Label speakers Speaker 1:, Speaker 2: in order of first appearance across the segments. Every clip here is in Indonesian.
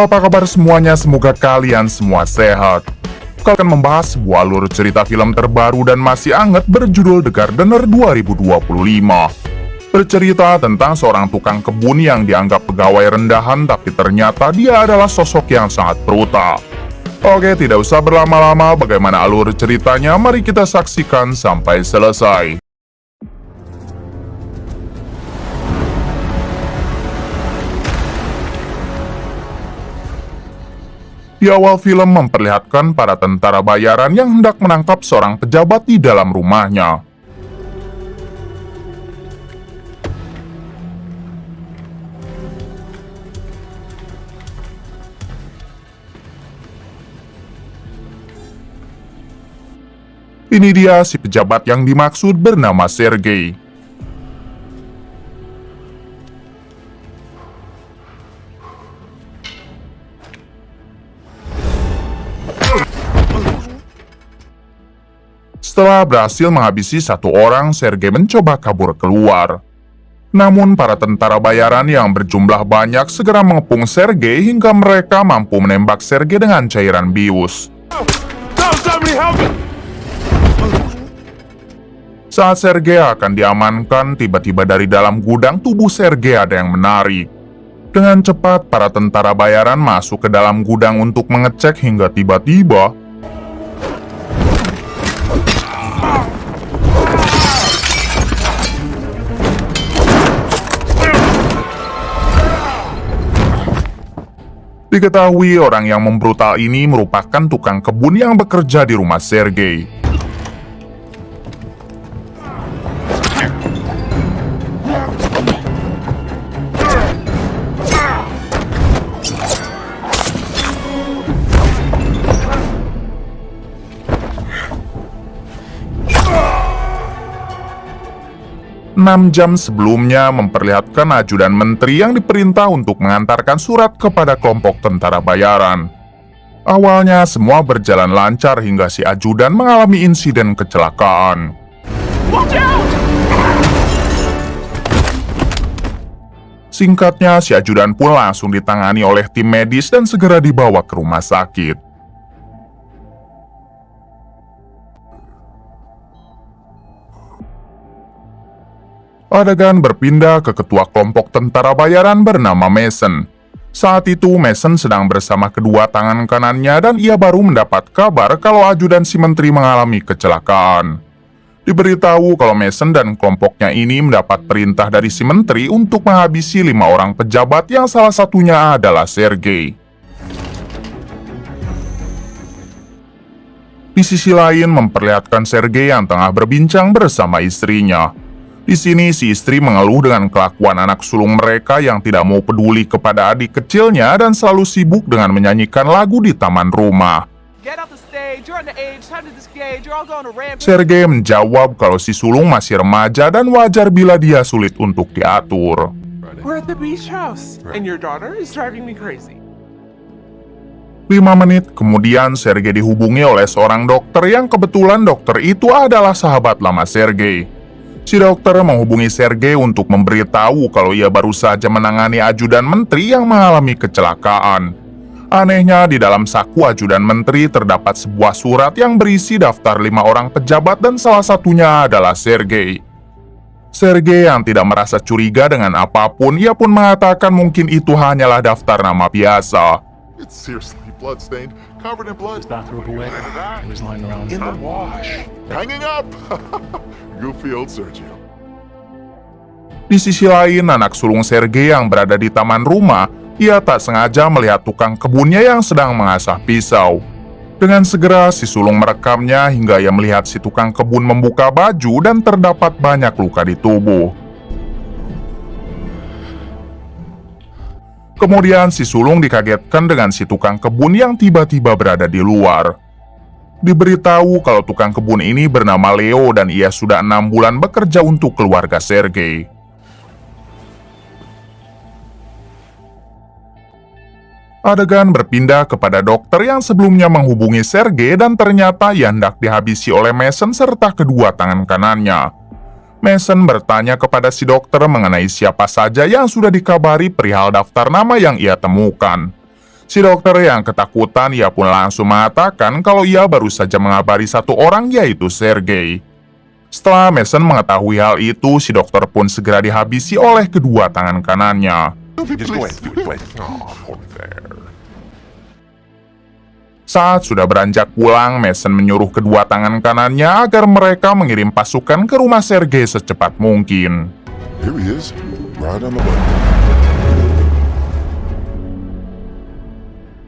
Speaker 1: Halo, apa kabar semuanya? Semoga kalian semua sehat. Kita akan membahas sebuah alur cerita film terbaru dan masih hangat berjudul The Gardener 2025. Bercerita tentang seorang tukang kebun yang dianggap pegawai rendahan, tapi ternyata dia adalah sosok yang sangat brutal. Oke, tidak usah berlama-lama, bagaimana alur ceritanya? Mari kita saksikan sampai selesai. Di awal film memperlihatkan para tentara bayaran yang hendak menangkap seorang pejabat di dalam rumahnya. Ini dia si pejabat yang dimaksud bernama Sergei. Setelah berhasil menghabisi satu orang, Sergei mencoba kabur keluar. Namun para tentara bayaran yang berjumlah banyak segera mengepung Sergei hingga mereka mampu menembak Sergei dengan cairan bius. Saat Sergei akan diamankan, tiba-tiba dari dalam gudang tubuh Sergei ada yang menarik. Dengan cepat, para tentara bayaran masuk ke dalam gudang untuk mengecek hingga tiba-tiba diketahui orang yang membrutal ini merupakan tukang kebun yang bekerja di rumah Sergei. Enam jam sebelumnya memperlihatkan ajudan menteri yang diperintah untuk mengantarkan surat kepada kelompok tentara bayaran. Awalnya semua berjalan lancar hingga si ajudan mengalami insiden kecelakaan. Singkatnya, si ajudan pun langsung ditangani oleh tim medis dan segera dibawa ke rumah sakit. Adegan berpindah ke ketua kelompok tentara bayaran bernama Mason. Saat itu Mason sedang bersama kedua tangan kanannya dan ia baru mendapat kabar kalau ajudan si menteri mengalami kecelakaan. Diberitahu kalau Mason dan kelompoknya ini mendapat perintah dari si menteri untuk menghabisi 5 orang pejabat yang salah satunya adalah Sergei. Di sisi lain memperlihatkan Sergei yang tengah berbincang bersama istrinya. Di sini si istri mengeluh dengan kelakuan anak sulung mereka yang tidak mau peduli kepada adik kecilnya dan selalu sibuk dengan menyanyikan lagu di taman rumah. Sergei menjawab kalau si sulung masih remaja dan wajar bila dia sulit untuk diatur. 5 menit kemudian Sergei dihubungi oleh seorang dokter yang kebetulan dokter itu adalah sahabat lama Sergei. Si dokter menghubungi Sergei untuk memberitahu kalau ia baru saja menangani ajudan menteri yang mengalami kecelakaan. Anehnya, di dalam saku ajudan menteri terdapat sebuah surat yang berisi daftar 5 orang pejabat dan salah satunya adalah Sergei. Sergei yang tidak merasa curiga dengan apapun, ia pun mengatakan mungkin itu hanyalah daftar nama biasa.
Speaker 2: It's seriously bloodstained, covered in blood.
Speaker 3: His bathrobe away. He was lying around
Speaker 2: In the wash. Hanging up. Goofy old Sergio.
Speaker 1: Di sisi lain, anak sulung Sergei yang berada di taman rumah, ia tak sengaja melihat tukang kebunnya yang sedang mengasah pisau. Dengan segera, si sulung merekamnya hingga ia melihat si tukang kebun membuka baju dan terdapat banyak luka di tubuh. Kemudian si sulung dikagetkan dengan si tukang kebun yang tiba-tiba berada di luar. Diberitahu kalau tukang kebun ini bernama Leo dan ia sudah 6 bulan bekerja untuk keluarga Sergei. Adegan berpindah kepada dokter yang sebelumnya menghubungi Sergei dan ternyata ia hendak dihabisi oleh Mason serta kedua tangan kanannya. Mason bertanya kepada si dokter mengenai siapa saja yang sudah dikabari perihal daftar nama yang ia temukan. Si dokter yang ketakutan ia pun langsung mengatakan kalau ia baru saja mengabari satu orang, yaitu Sergei. Setelah Mason mengetahui hal itu, si dokter pun segera dihabisi oleh kedua tangan kanannya.
Speaker 2: Just go ahead, do it. Oh, hold there.
Speaker 1: Saat sudah beranjak pulang, Mason menyuruh kedua tangan kanannya agar mereka mengirim pasukan ke rumah Sergei secepat mungkin.
Speaker 2: Here he is, right on the button.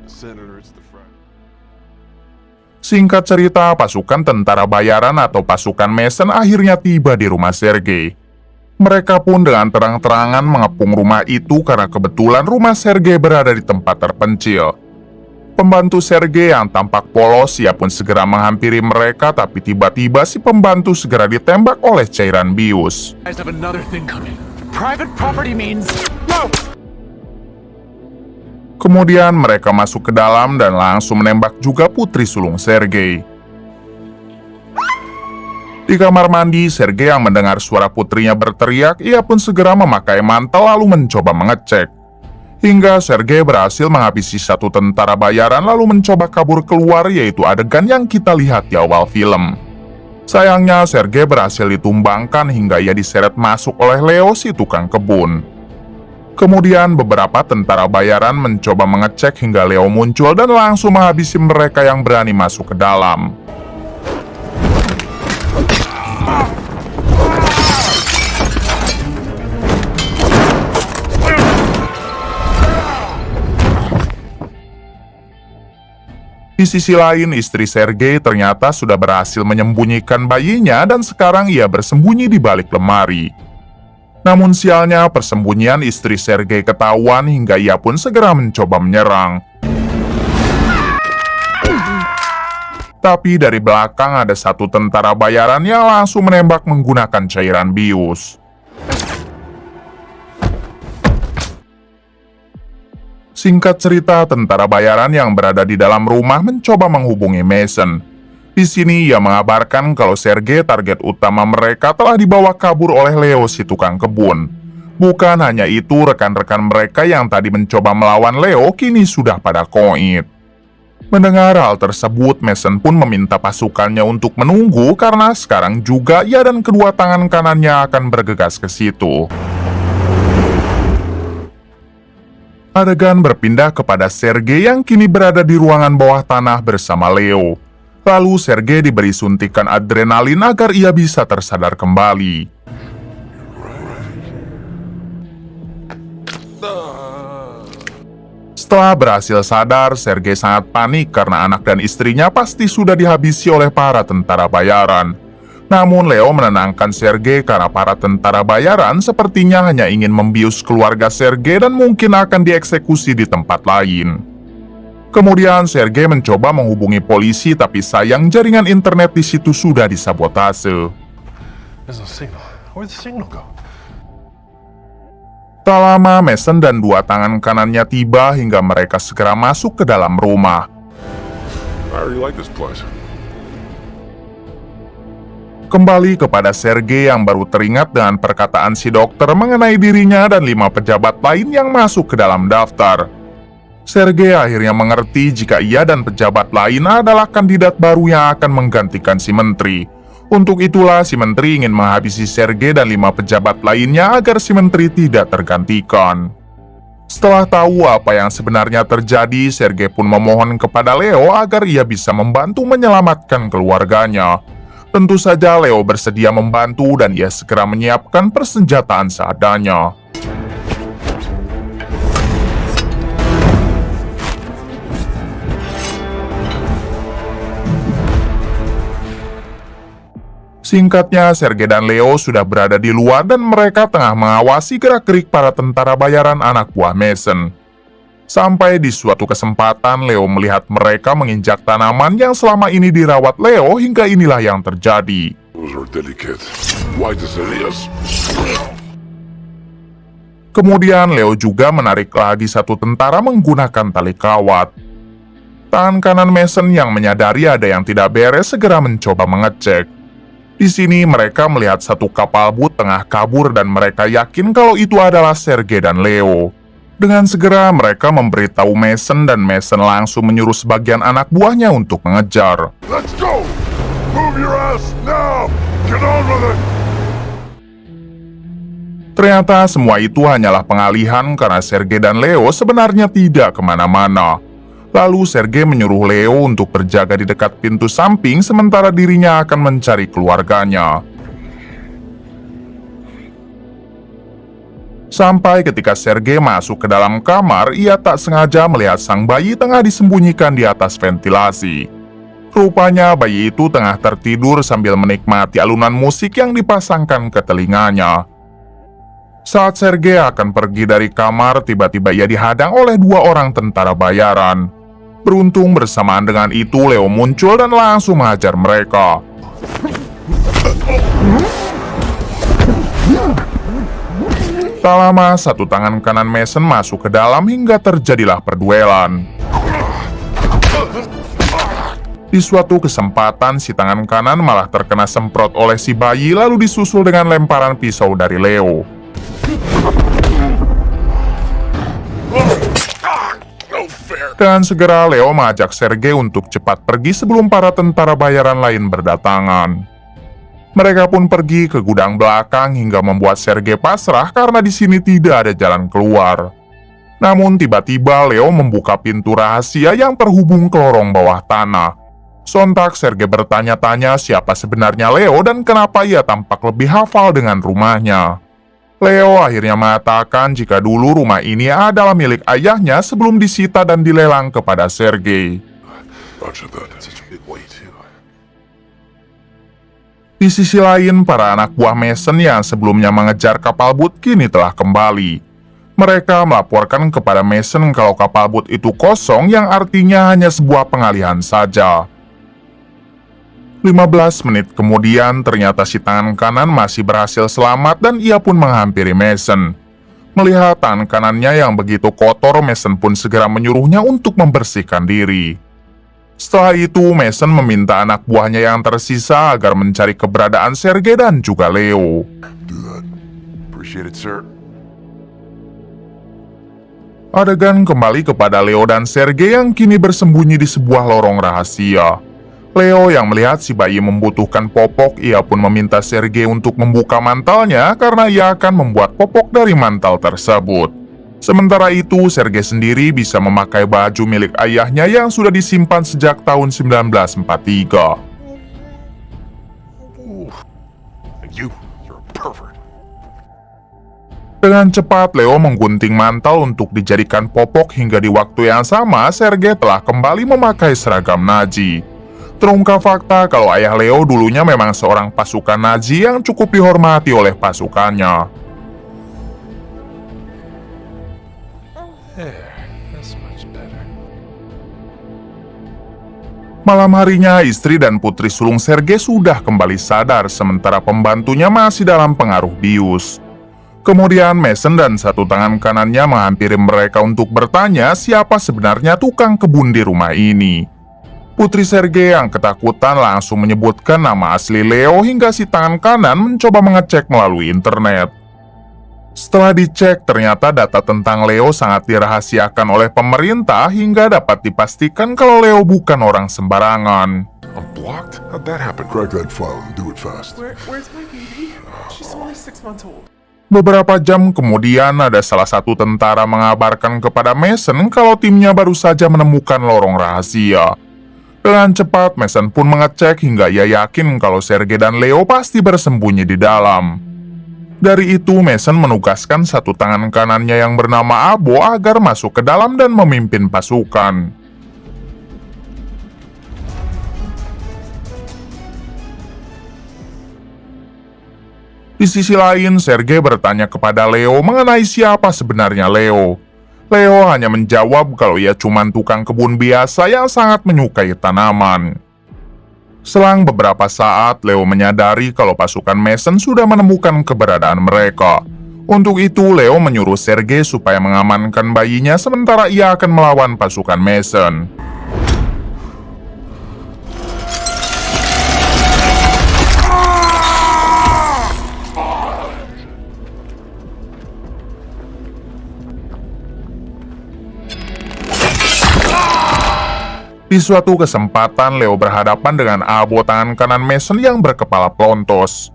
Speaker 2: Senator, it's the front.
Speaker 1: Singkat cerita, pasukan tentara bayaran atau pasukan Mason akhirnya tiba di rumah Sergei. Mereka pun dengan terang-terangan mengepung rumah itu karena kebetulan rumah Sergei berada di tempat terpencil. Pembantu Sergei yang tampak polos, ia pun segera menghampiri mereka, tapi tiba-tiba si pembantu segera ditembak oleh cairan bius.
Speaker 3: Guys have another thing coming. Private property means no.
Speaker 1: Kemudian mereka masuk ke dalam dan langsung menembak juga putri sulung Sergei. Di kamar mandi, Sergei yang mendengar suara putrinya berteriak, ia pun segera memakai mantel lalu mencoba mengecek. Hingga Sergei berhasil menghabisi satu tentara bayaran lalu mencoba kabur keluar, yaitu adegan yang kita lihat di awal film. Sayangnya Sergei berhasil ditumbangkan hingga ia diseret masuk oleh Leo, si tukang kebun. Kemudian beberapa tentara bayaran mencoba mengecek hingga Leo muncul dan langsung menghabisi mereka yang berani masuk ke dalam. Di sisi lain, istri Sergei ternyata sudah berhasil menyembunyikan bayinya dan sekarang ia bersembunyi di balik lemari. Namun sialnya, persembunyian istri Sergei ketahuan hingga ia pun segera mencoba menyerang. Tapi dari belakang ada satu tentara bayaran yang langsung menembak menggunakan cairan bius. Singkat cerita, tentara bayaran yang berada di dalam rumah mencoba menghubungi Mason. Di sini ia mengabarkan kalau Sergei, target utama mereka, telah dibawa kabur oleh Leo, si tukang kebun. Bukan hanya itu, rekan-rekan mereka yang tadi mencoba melawan Leo kini sudah pada koit. Mendengar hal tersebut, Mason pun meminta pasukannya untuk menunggu karena sekarang juga ia dan kedua tangan kanannya akan bergegas ke situ. Adegan berpindah kepada Sergei yang kini berada di ruangan bawah tanah bersama Leo. Lalu Sergei diberi suntikan adrenalin agar ia bisa tersadar kembali. Setelah berhasil sadar, Sergei sangat panik karena anak dan istrinya pasti sudah dihabisi oleh para tentara bayaran. Namun Leo menenangkan Sergei karena para tentara bayaran sepertinya hanya ingin membius keluarga Sergei dan mungkin akan dieksekusi di tempat lain. Kemudian Sergei mencoba menghubungi polisi, tapi sayang jaringan internet di situ sudah disabotase.
Speaker 3: There's no signal. Where'd the signal go?
Speaker 1: Tak lama, Mason dan dua tangan kanannya tiba hingga mereka segera masuk ke dalam rumah.
Speaker 2: I already like this place.
Speaker 1: Kembali kepada Sergei yang baru teringat dengan perkataan si dokter mengenai dirinya dan 5 pejabat lain yang masuk ke dalam daftar. Sergei akhirnya mengerti jika ia dan pejabat lain adalah kandidat baru yang akan menggantikan si menteri. Untuk itulah si menteri ingin menghabisi Sergei dan 5 pejabat lainnya agar si menteri tidak tergantikan. Setelah tahu apa yang sebenarnya terjadi, Sergei pun memohon kepada Leo agar ia bisa membantu menyelamatkan keluarganya. Tentu saja Leo bersedia membantu dan ia segera menyiapkan persenjataan seadanya. Singkatnya, Sergei dan Leo sudah berada di luar dan mereka tengah mengawasi gerak-gerik para tentara bayaran anak buah Mason. Sampai di suatu kesempatan, Leo melihat mereka menginjak tanaman yang selama ini dirawat Leo hingga inilah yang terjadi.
Speaker 2: Those are delicate. Why does Elias?
Speaker 1: Kemudian Leo juga menarik lagi satu tentara menggunakan tali kawat. Tangan kanan Mason yang menyadari ada yang tidak beres segera mencoba mengecek. Di sini mereka melihat satu kapal boot tengah kabur dan mereka yakin kalau itu adalah Sergei dan Leo. Dengan segera mereka memberitahu Mason dan Mason langsung menyuruh sebagian anak buahnya untuk mengejar.
Speaker 2: Let's go! Move your ass now! Get on with it!
Speaker 1: Ternyata semua itu hanyalah pengalihan karena Sergei dan Leo sebenarnya tidak kemana-mana. Lalu Sergei menyuruh Leo untuk berjaga di dekat pintu samping sementara dirinya akan mencari keluarganya. Sampai ketika Sergei masuk ke dalam kamar, ia tak sengaja melihat sang bayi tengah disembunyikan di atas ventilasi. Rupanya bayi itu tengah tertidur sambil menikmati alunan musik yang dipasangkan ke telinganya. Saat Sergei akan pergi dari kamar, tiba-tiba ia dihadang oleh 2 orang tentara bayaran. Beruntung bersamaan dengan itu Leo muncul dan langsung menghajar mereka. Tak lama, satu tangan kanan Mason masuk ke dalam hingga terjadilah perduelan. Di suatu kesempatan, si tangan kanan malah terkena semprot oleh si bayi lalu disusul dengan lemparan pisau dari Leo. Dan segera Leo mengajak Sergei untuk cepat pergi sebelum para tentara bayaran lain berdatangan. Mereka pun pergi ke gudang belakang hingga membuat Sergei pasrah karena di sini tidak ada jalan keluar. Namun tiba-tiba Leo membuka pintu rahasia yang terhubung ke lorong bawah tanah. Sontak Sergei bertanya-tanya siapa sebenarnya Leo dan kenapa ia tampak lebih hafal dengan rumahnya. Leo akhirnya mengatakan jika dulu rumah ini adalah milik ayahnya sebelum disita dan dilelang kepada Sergei.
Speaker 2: Roger that. Such a big way too.
Speaker 1: Di sisi lain, para anak buah Mason yang sebelumnya mengejar kapal boot kini telah kembali. Mereka melaporkan kepada Mason kalau kapal boot itu kosong yang artinya hanya sebuah pengalihan saja. 15 menit kemudian, ternyata si tangan kanan masih berhasil selamat dan ia pun menghampiri Mason. Melihat tangan kanannya yang begitu kotor, Mason pun segera menyuruhnya untuk membersihkan diri. Setelah itu, Mason meminta anak buahnya yang tersisa agar mencari keberadaan Sergei dan juga Leo.
Speaker 2: Do that. Appreciate it, sir.
Speaker 1: Adegan kembali kepada Leo dan Sergei yang kini bersembunyi di sebuah lorong rahasia. Leo yang melihat si bayi membutuhkan popok, ia pun meminta Sergei untuk membuka mantalnya karena ia akan membuat popok dari mantal tersebut. Sementara itu, Sergei sendiri bisa memakai baju milik ayahnya yang sudah disimpan sejak tahun 1943.
Speaker 2: And you're a pervert.
Speaker 1: Dengan cepat, Leo menggunting mantel untuk dijadikan popok hingga di waktu yang sama, Sergei telah kembali memakai seragam Nazi. Terungkap fakta kalau ayah Leo dulunya memang seorang pasukan Nazi yang cukup dihormati oleh pasukannya.
Speaker 3: That's much better.
Speaker 1: Malam harinya, istri dan putri sulung Sergei sudah kembali sadar sementara pembantunya masih dalam pengaruh bius. Kemudian Mason dan satu tangan kanannya menghampiri mereka untuk bertanya siapa sebenarnya tukang kebun di rumah ini. Putri Sergei yang ketakutan langsung menyebutkan nama asli Leo hingga si tangan kanan mencoba mengecek melalui internet. Setelah dicek, ternyata data tentang Leo sangat dirahasiakan oleh pemerintah hingga dapat dipastikan kalau Leo bukan orang sembarangan.
Speaker 2: I'm blocked? How'd that happen? Crack that file and do it fast.
Speaker 4: Where's my baby? She's only 6 months old.
Speaker 1: Beberapa jam kemudian, ada salah satu tentara mengabarkan kepada Mason kalau timnya baru saja menemukan lorong rahasia. Dengan cepat, Mason pun mengecek hingga ia yakin kalau Sergei dan Leo pasti bersembunyi di dalam. Dari itu, Mason menugaskan satu tangan kanannya yang bernama Abo agar masuk ke dalam dan memimpin pasukan. Di sisi lain, Sergei bertanya kepada Leo mengenai siapa sebenarnya Leo. Leo hanya menjawab kalau ia cuma tukang kebun biasa yang sangat menyukai tanaman. Selang beberapa saat, Leo menyadari kalau pasukan Mason sudah menemukan keberadaan mereka. Untuk itu, Leo menyuruh Sergei supaya mengamankan bayinya sementara ia akan melawan pasukan Mason. Di suatu kesempatan, Leo berhadapan dengan Abo tangan kanan Mason yang berkepala pelontos.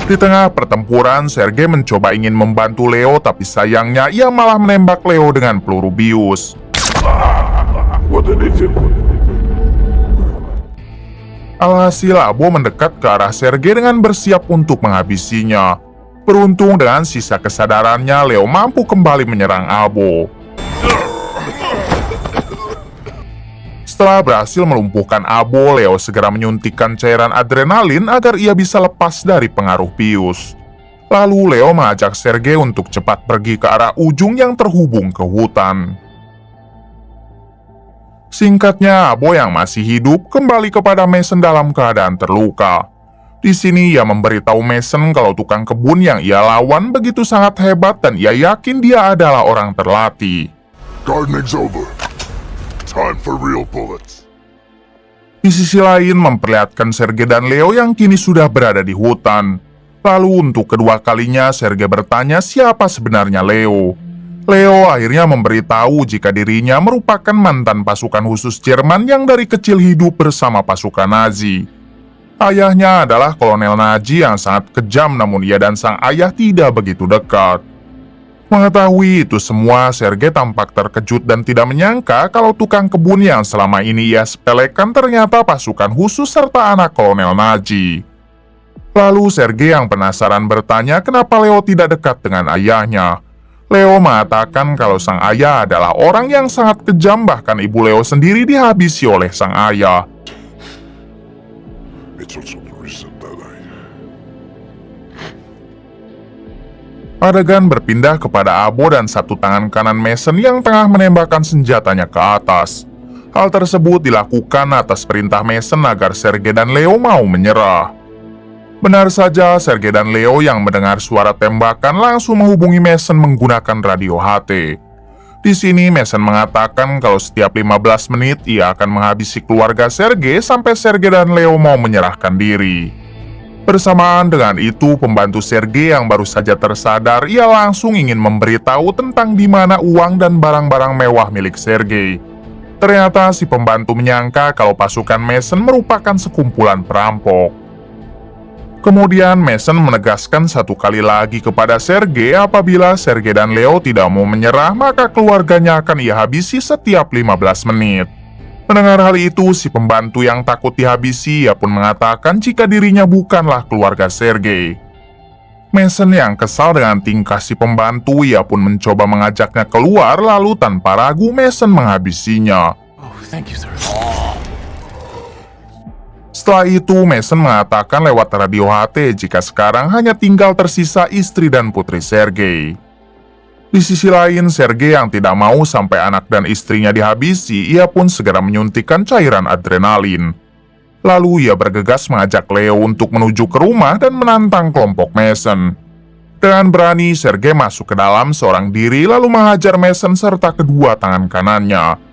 Speaker 1: Di tengah pertempuran, Sergei mencoba ingin membantu Leo, tapi sayangnya ia malah menembak Leo dengan peluru bius. Alhasil, Abo mendekat ke arah Sergei dengan bersiap untuk menghabisinya. Beruntung dengan sisa kesadarannya, Leo mampu kembali menyerang Abo. Setelah berhasil melumpuhkan Abo, Leo segera menyuntikkan cairan adrenalin agar ia bisa lepas dari pengaruh bius. Lalu Leo mengajak Sergei untuk cepat pergi ke arah ujung yang terhubung ke hutan. Singkatnya, Abo yang masih hidup kembali kepada Mason dalam keadaan terluka. Di sini ia memberitahu Mason kalau tukang kebun yang ia lawan begitu sangat hebat dan ia yakin dia adalah orang terlatih.
Speaker 2: Gardening's over. Time for real bullets.
Speaker 1: Di sisi lain memperlihatkan Sergei dan Leo yang kini sudah berada di hutan. Lalu untuk kedua kalinya Sergei bertanya siapa sebenarnya Leo. Leo akhirnya memberitahu jika dirinya merupakan mantan pasukan khusus Jerman yang dari kecil hidup bersama pasukan Nazi. Ayahnya adalah kolonel Nazi yang sangat kejam, namun ia dan sang ayah tidak begitu dekat. Mengetahui itu semua, Sergei tampak terkejut dan tidak menyangka kalau tukang kebun yang selama ini ia sepelekan ternyata pasukan khusus serta anak kolonel Nazi. Lalu Sergei yang penasaran bertanya kenapa Leo tidak dekat dengan ayahnya. Leo mengatakan kalau sang ayah adalah orang yang sangat kejam, bahkan ibu Leo sendiri dihabisi oleh sang ayah.
Speaker 2: It's also the reason that
Speaker 1: Adegan berpindah kepada Abo dan satu tangan kanan Mason yang tengah menembakkan senjatanya ke atas. Hal tersebut dilakukan atas perintah Mason agar Sergei dan Leo mau menyerah. Benar saja, Sergei dan Leo yang mendengar suara tembakan langsung menghubungi Mason menggunakan radio HT. Di sini Mason mengatakan kalau setiap 15 menit ia akan menghabisi keluarga Sergei sampai Sergei dan Leo mau menyerahkan diri. Bersamaan dengan itu, pembantu Sergei yang baru saja tersadar, ia langsung ingin memberitahu tentang di mana uang dan barang-barang mewah milik Sergei. Ternyata si pembantu menyangka kalau pasukan Mason merupakan sekumpulan perampok. Kemudian Mason menegaskan satu kali lagi kepada Sergei apabila Sergei dan Leo tidak mau menyerah, maka keluarganya akan ia habisi setiap 15 menit. Mendengar hal itu, si pembantu yang takut dihabisi, ia pun mengatakan jika dirinya bukanlah keluarga Sergei. Mason yang kesal dengan tingkah si pembantu, ia pun mencoba mengajaknya keluar, lalu tanpa ragu Mason menghabisinya.
Speaker 3: Oh, thank you, sir.
Speaker 1: Setelah itu, Mason mengatakan lewat radio HT jika sekarang hanya tinggal tersisa istri dan putri Sergei. Di sisi lain, Sergei yang tidak mau sampai anak dan istrinya dihabisi, ia pun segera menyuntikkan cairan adrenalin. Lalu ia bergegas mengajak Leo untuk menuju ke rumah dan menantang kelompok Mason. Dengan berani, Sergei masuk ke dalam seorang diri lalu menghajar Mason serta kedua tangan kanannya.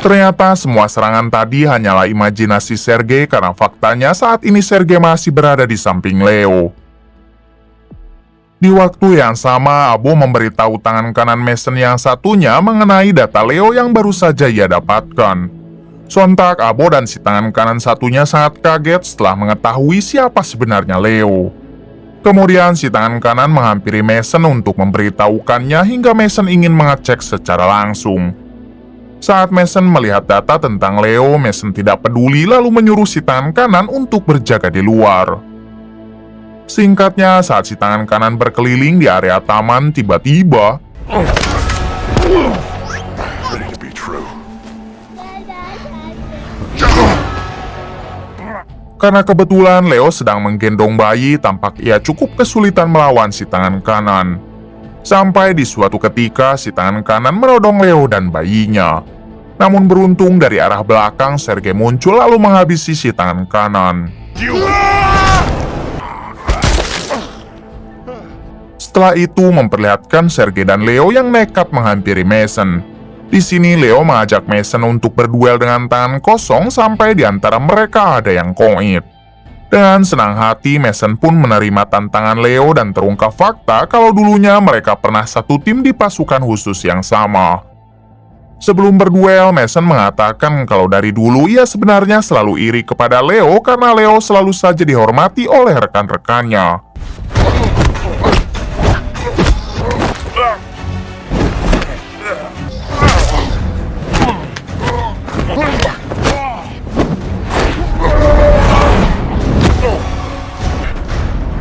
Speaker 1: Ternyata semua serangan tadi hanyalah imajinasi Sergei karena faktanya saat ini Sergei masih berada di samping Leo. Di waktu yang sama, Abo memberitahu tangan kanan Mason yang satunya mengenai data Leo yang baru saja ia dapatkan. Sontak Abo dan si tangan kanan satunya sangat kaget setelah mengetahui siapa sebenarnya Leo. Kemudian si tangan kanan menghampiri Mason untuk memberitahukannya hingga Mason ingin mengecek secara langsung. Saat Mason melihat data tentang Leo, Mason tidak peduli lalu menyuruh si tangan kanan untuk berjaga di luar. Singkatnya, saat si tangan kanan berkeliling di area taman, tiba-tiba
Speaker 2: ready to be true.
Speaker 1: karena kebetulan Leo sedang menggendong bayi, tampak ia cukup kesulitan melawan si tangan kanan. Sampai di suatu ketika si tangan kanan menodong Leo dan bayinya. Namun beruntung dari arah belakang Sergei muncul lalu menghabisi si tangan kanan. Setelah itu memperlihatkan Sergei dan Leo yang nekat menghampiri Mason. Di sini Leo mengajak Mason untuk berduel dengan tangan kosong sampai di antara mereka ada yang koit. Dengan senang hati, Mason pun menerima tantangan Leo dan terungkap fakta kalau dulunya mereka pernah satu tim di pasukan khusus yang sama. Sebelum berduel, Mason mengatakan kalau dari dulu ia sebenarnya selalu iri kepada Leo karena Leo selalu saja dihormati oleh rekan-rekannya.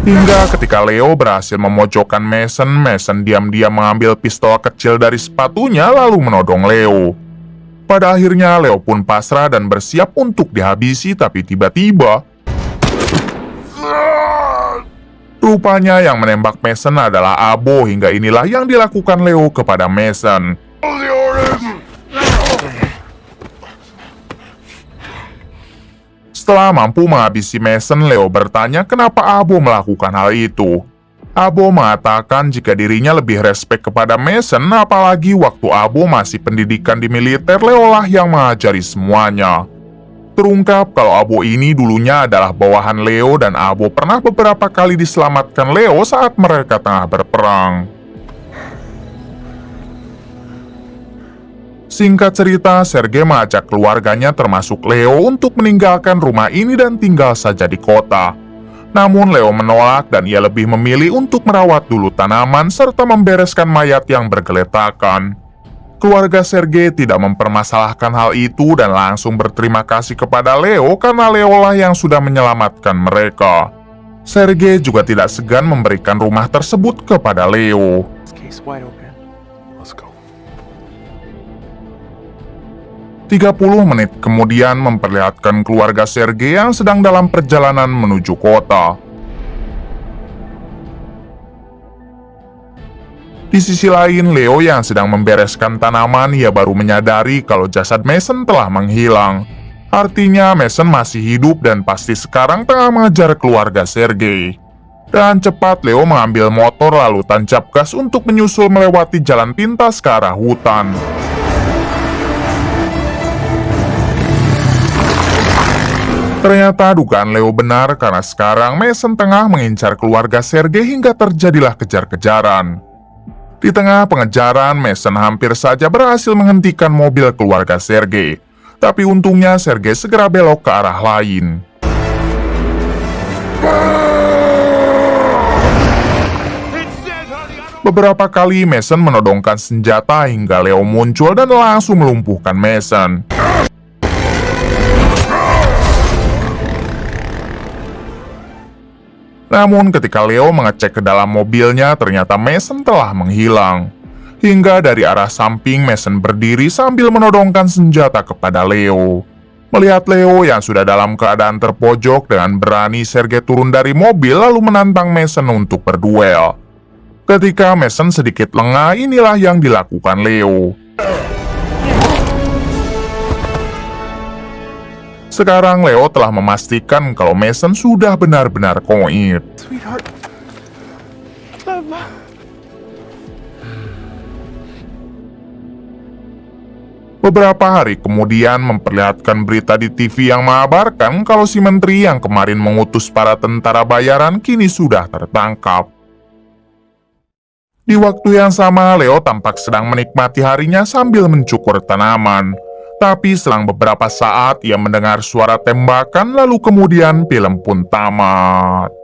Speaker 1: Hingga ketika Leo berhasil memojokkan Mason, Mason diam-diam mengambil pistol kecil dari sepatunya lalu menodong Leo. Pada akhirnya Leo pun pasrah dan bersiap untuk dihabisi, tapi tiba-tiba rupanya yang menembak Mason adalah Abo, hingga inilah yang dilakukan Leo kepada Mason. Setelah mampu menghabisi Mason, Leo bertanya kenapa Abo melakukan hal itu. Abo mengatakan jika dirinya lebih respek kepada Mason, apalagi waktu Abo masih pendidikan di militer, Leo lah yang mengajari semuanya. Terungkap kalau Abo ini dulunya adalah bawahan Leo dan Abo pernah beberapa kali diselamatkan Leo saat mereka tengah berperang. Singkat cerita, Sergei mengajak keluarganya termasuk Leo untuk meninggalkan rumah ini dan tinggal saja di kota. Namun Leo menolak dan ia lebih memilih untuk merawat dulu tanaman serta membereskan mayat yang bergeletakan. Keluarga Sergei tidak mempermasalahkan hal itu dan langsung berterima kasih kepada Leo karena Leo lah yang sudah menyelamatkan mereka. Sergei juga tidak segan memberikan rumah tersebut kepada Leo.
Speaker 4: This case wide open.
Speaker 2: Let's go.
Speaker 1: 30 menit kemudian memperlihatkan keluarga Sergei yang sedang dalam perjalanan menuju kota. Di sisi lain, Leo yang sedang membereskan tanaman, ia baru menyadari kalau jasad Mason telah menghilang. Artinya Mason masih hidup dan pasti sekarang tengah mengejar keluarga Sergei. Dan cepat Leo mengambil motor lalu tancap gas untuk menyusul melewati jalan pintas ke arah hutan. Ternyata dugaan Leo benar karena sekarang Mason tengah mengincar keluarga Sergei hingga terjadilah kejar-kejaran. Di tengah pengejaran, Mason hampir saja berhasil menghentikan mobil keluarga Sergei. Tapi untungnya Sergei segera belok ke arah lain. Beberapa kali Mason menodongkan senjata hingga Leo muncul dan langsung melumpuhkan Mason. Namun ketika Leo mengecek ke dalam mobilnya, ternyata Mason telah menghilang. Hingga dari arah samping, Mason berdiri sambil menodongkan senjata kepada Leo. Melihat Leo yang sudah dalam keadaan terpojok, dengan berani Sergei turun dari mobil lalu menantang Mason untuk berduel. Ketika Mason sedikit lengah, inilah yang dilakukan Leo. Sekarang Leo telah memastikan kalau Mason sudah benar-benar koit.
Speaker 4: Sweetheart.
Speaker 1: Beberapa hari kemudian memperlihatkan berita di TV yang mengabarkan kalau si menteri yang kemarin mengutus para tentara bayaran kini sudah tertangkap. Di waktu yang sama, Leo tampak sedang menikmati harinya sambil mencukur tanaman. Tapi selang beberapa saat ia mendengar suara tembakan lalu kemudian film pun tamat.